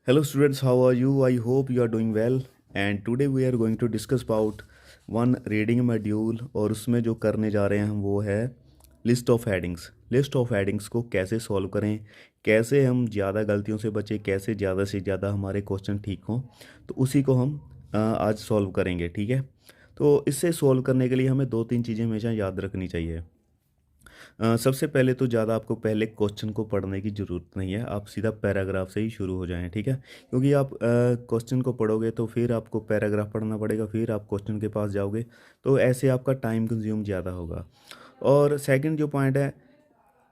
Hello students, how are you? I hope you are doing well. And today we are going to discuss about one reading module और उसमें जो करने जा रहे हैं हम वो है list of headings. List of headings को कैसे सॉल्व करें, कैसे हम ज़्यादा गलतियों से बचें, कैसे ज़्यादा से ज़्यादा हमारे क्वेश्चन ठीक हों, तो उसी को हम आज सॉल्व करेंगे। ठीक है। तो इससे सॉल्व करने के लिए हमें दो तीन चीज़ें हमेशा याद रखनी चाहिए। सबसे पहले तो ज़्यादा आपको पहले क्वेश्चन को पढ़ने की ज़रूरत नहीं है, आप सीधा पैराग्राफ से ही शुरू हो जाएं। ठीक है। क्योंकि आप क्वेश्चन को पढ़ोगे तो फिर आपको पैराग्राफ पढ़ना पड़ेगा, फिर आप क्वेश्चन के पास जाओगे, तो ऐसे आपका टाइम कंज्यूम ज़्यादा होगा। और सेकंड जो पॉइंट है,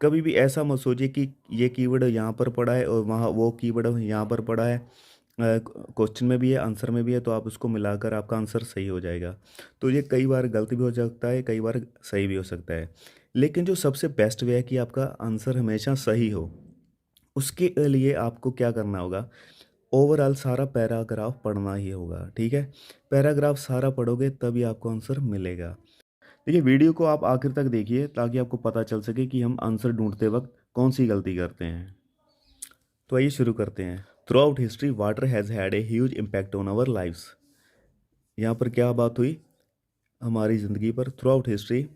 कभी भी ऐसा मत सोचिए कि ये कीवर्ड यहाँ पर पड़ा है और वहाँ वो कीवर्ड यहाँ पर पड़ा है, क्वेश्चन में भी है आंसर में भी है, तो आप उसको मिलाकर आपका आंसर सही हो जाएगा। तो ये कई बार गलत भी हो सकता है, कई बार सही भी हो सकता है, लेकिन जो सबसे बेस्ट वे है कि आपका आंसर हमेशा सही हो, उसके लिए आपको क्या करना होगा, ओवरऑल सारा पैराग्राफ पढ़ना ही होगा। ठीक है। पैराग्राफ सारा पढ़ोगे तभी आपको आंसर मिलेगा। देखिए, वीडियो को आप आखिर तक देखिए ताकि आपको पता चल सके कि हम आंसर ढूंढते वक्त कौन सी गलती करते हैं। तो आइए शुरू करते हैं। Throughout history water has had a huge impact on our lifes. यहाँ पर क्या बात हुई, हमारी ज़िंदगी पर। थ्रू आउट हिस्ट्री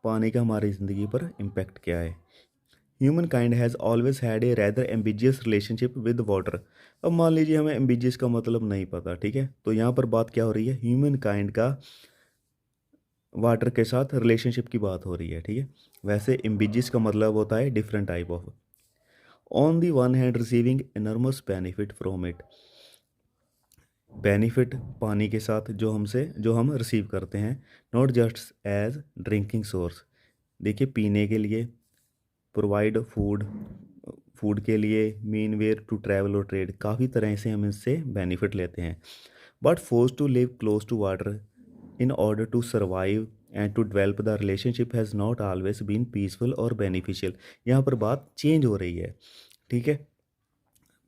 पानी का हमारी ज़िंदगी पर इम्पैक्ट क्या है। Human kind has always had a rather ambitious relationship with water. अब मान लीजिए हमें एम्बिजियस का मतलब नहीं पता। ठीक है। तो यहाँ पर बात क्या हो रही है, ह्यूमन काइंड का वाटर के साथ रिलेशनशिप की बात हो रही है। ठीक है। वैसे एम्बिजियस का मतलब होता है different type of. On the one hand receiving enormous benefit from it. Benefit पानी के साथ जो हम रिसीव करते हैं, not just as drinking source. देखिए, पीने के लिए, प्रोवाइड फूड, फूड के लिए, मीन वेयर टू ट्रैवल और ट्रेड, काफ़ी तरह से हम इससे बेनिफिट लेते हैं। But force to live close to water in order to survive and to develop the relationship has not always been peaceful और बेनिफिशियल। यहाँ पर बात चेंज हो रही है। ठीक है।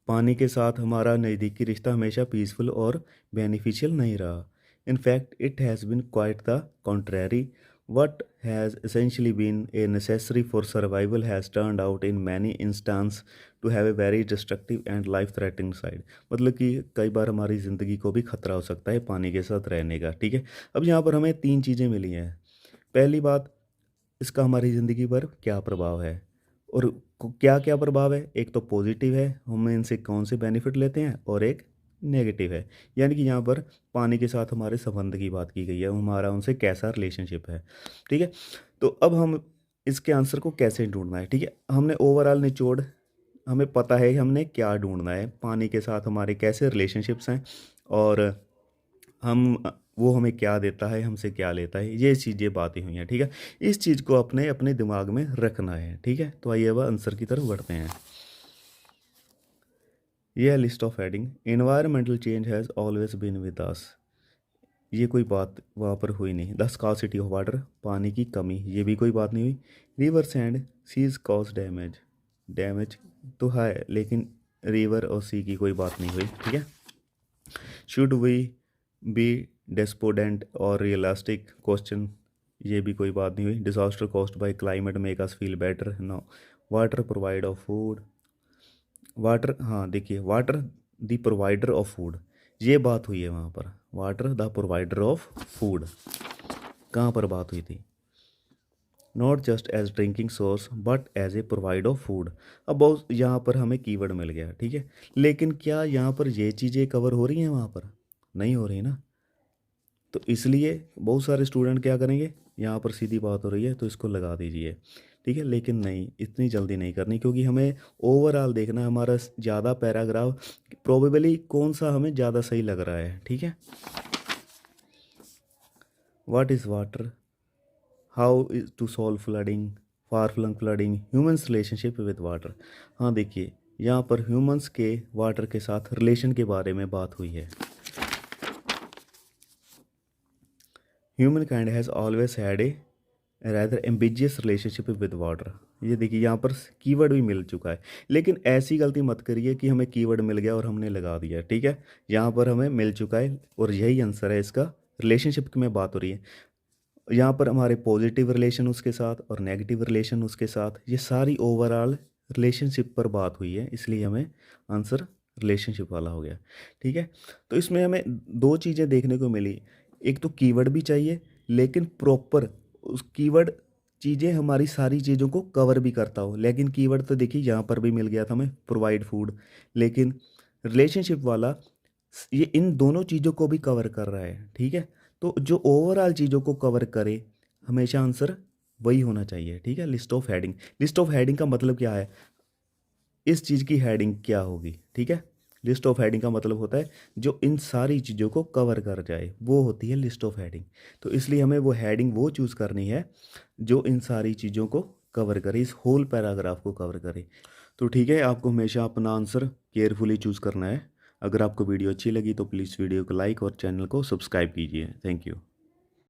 पानी के साथ हमारा नज़दीकी रिश्ता हमेशा पीसफुल और बेनिफिशियल नहीं रहा। In fact it has been quite the contrary. What has essentially been a necessary for survival has turned out in many instances to have a very destructive and life threatening side। मतलब कि कई बार हमारी ज़िंदगी को भी खतरा हो सकता है पानी के साथ रहने का। ठीक है। अब यहाँ पर हमें तीन चीज़ें मिली हैं। पहली बात, इसका हमारी ज़िंदगी पर क्या प्रभाव है, और क्या क्या प्रभाव है। एक तो पॉजिटिव है, हम इनसे कौन से बेनिफिट लेते हैं, और एक नेगेटिव है, यानी कि यहाँ पर पानी के साथ हमारे संबंध की बात की गई है, हमारा उनसे कैसा रिलेशनशिप है। ठीक है। तो अब हम इसके आंसर को कैसे ढूंढना है। ठीक है। हमने ओवरऑल निचोड़, हमें पता है हमने क्या ढूंढना है, पानी के साथ हमारे कैसे रिलेशनशिप्स हैं, और हम वो हमें क्या देता है, हमसे क्या लेता है, ये चीज़ें बातें हुई हैं। ठीक है। इस चीज़ को अपने अपने दिमाग में रखना है। ठीक है। तो आइए अब आंसर की तरफ बढ़ते हैं। ये है list of heading. Environmental change has always been with us. ये कोई बात वहाँ पर हुई नहीं। द स्कार्सिटी ऑफ वाटर, पानी की कमी, ये भी कोई बात नहीं हुई। Rivers and seas cause damage, damage तो है लेकिन रिवर और सी की कोई बात नहीं हुई। ठीक है। शुड वी बी डेस्पोडेंट और रियलिस्टिक क्वेश्चन, ये भी कोई बात नहीं हुई। Disaster caused by climate make us feel better, no. Water provide of food, water, हाँ देखिए, water the provider of food, ये बात हुई है वहाँ पर। Water the provider of food कहाँ पर बात हुई थी, not just as drinking source but as a provide of food. अब बहुत यहाँ पर हमें कीवर्ड मिल गया। ठीक है। लेकिन क्या यहाँ पर ये चीज़ें कवर हो रही हैं, वहाँ पर नहीं हो रही ना। तो इसलिए बहुत सारे स्टूडेंट क्या करेंगे, यहाँ पर सीधी बात हो रही है तो इसको लगा दीजिए। ठीक है। लेकिन नहीं, इतनी जल्दी नहीं करनी, क्योंकि हमें ओवरऑल देखना है हमारा ज़्यादा पैराग्राफ प्रोबेबली कौन सा हमें ज़्यादा सही लग रहा है। ठीक है। What is water, how is to solve flooding, far flung flooding, humans relationship with water. हाँ देखिए, यहाँ पर ह्यूमंस के वाटर के साथ रिलेशन के बारे में बात हुई है। Human kind has always had a rather ambitious relationship with water. ये देखिए, यहाँ पर कीवर्ड भी मिल चुका है, लेकिन ऐसी गलती मत करिए कि हमें कीवर्ड मिल गया और हमने लगा दिया। ठीक है। यहाँ पर हमें मिल चुका है और यही आंसर है इसका। रिलेशनशिप की में बात हो रही है, यहाँ पर हमारे पॉजिटिव रिलेशन उसके साथ और नेगेटिव रिलेशन उसके साथ, ये सारी ओवरऑल रिलेशनशिप पर बात हुई है, इसलिए हमें आंसर रिलेशनशिप वाला हो गया। ठीक है, तो इसमें हमें दो चीज़ें देखने को मिली। एक तो कीवर्ड भी चाहिए, लेकिन प्रॉपर उस कीवर्ड चीज़ें हमारी सारी चीज़ों को कवर भी करता हो। लेकिन कीवर्ड तो देखिए यहाँ पर भी मिल गया था हमें, प्रोवाइड फूड, लेकिन रिलेशनशिप वाला ये इन दोनों चीज़ों को भी कवर कर रहा है। ठीक है, तो जो ओवरऑल चीज़ों को कवर करे हमेशा आंसर वही होना चाहिए। ठीक है, list of heading. List of heading का मतलब क्या है, इस चीज़ की हेडिंग क्या होगी। ठीक है, लिस्ट ऑफ हेडिंग का मतलब होता है जो इन सारी चीज़ों को कवर कर जाए, वो होती है लिस्ट ऑफ हेडिंग। तो इसलिए हमें वो हेडिंग वो चूज़ करनी है जो इन सारी चीज़ों को कवर करे, इस होल पैराग्राफ को कवर करे। तो ठीक है, आपको हमेशा अपना आंसर केयरफुली चूज़ करना है। अगर आपको वीडियो अच्छी लगी तो प्लीज़ वीडियो को लाइक और चैनल को सब्सक्राइब कीजिए। Thank you.